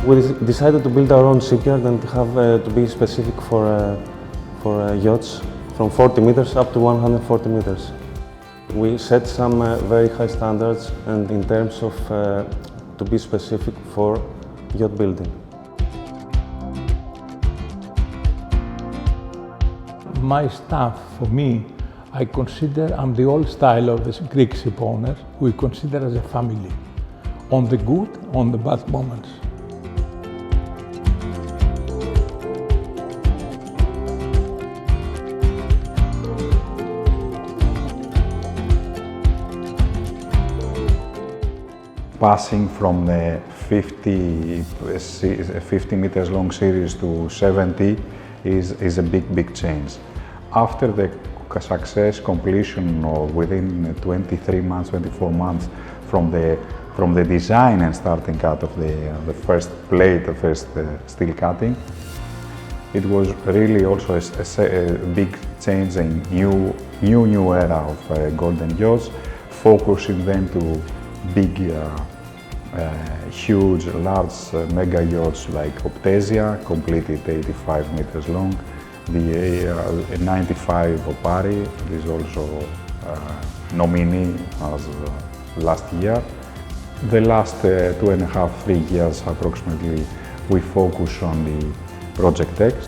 We decided to build our own shipyard and have to be specific for yachts from 40 meters up to 140 meters. We set some very high standards and in terms of to be specific for yacht building. My staff, for me, I consider I'm the old style of the Greek ship owners. We consider as a family, on the good, on the bad moments. Passing from the 50 meters long series to 70 is a big change. After the success completion or within 23 months, 24 months from the design and starting out of the first plate, the first steel cutting, it was really also a big change in new era of golden yachts, focusing then to big, huge, large mega yachts like Optesia, completed 85 meters long. The 95 Opari is also nominee as last year. The last 2.5, 3 years approximately, we focus on the Project X.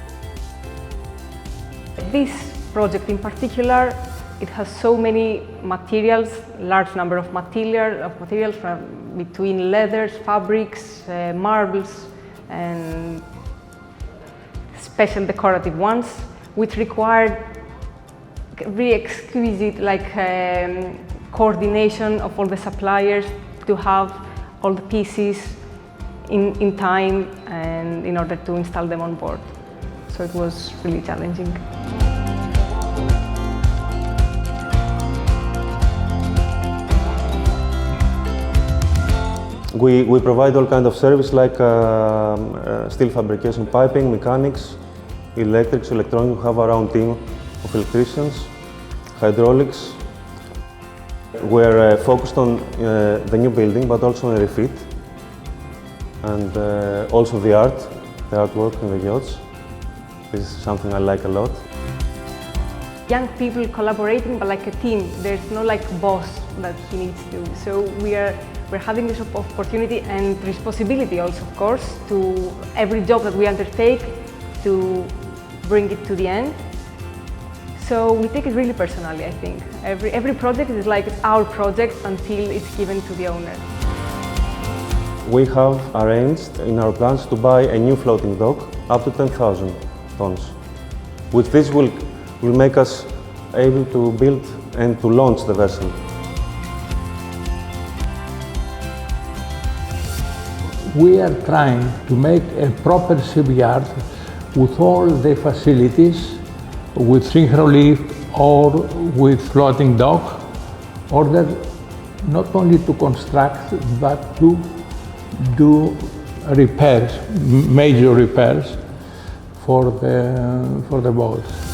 This project in particular, it has so many materials, large number of materials from between leathers, fabrics, marbles, and special decorative ones, which required really exquisite coordination of all the suppliers to have all the pieces in time and in order to install them on board. So it was really challenging. We provide all kinds of service like steel fabrication, piping, mechanics, electrics, electronics. We have our own team of electricians, hydraulics. We're focused on the new building, but also on refit, and also the artwork in the yachts. This is something I like a lot. Young people collaborating, but like a team. There's no boss that he needs to. So we're having this opportunity and responsibility also, of course, to every job that we undertake to bring it to the end. So we take it really personally, I think. Every project is like our project until it's given to the owner. We have arranged in our plans to buy a new floating dock up to 10,000 tons, which this will make us able to build and to launch the vessel. We are trying to make a proper shipyard with all the facilities, with synchro lift or with floating dock, order not only to construct but to do repairs, major repairs for the boats.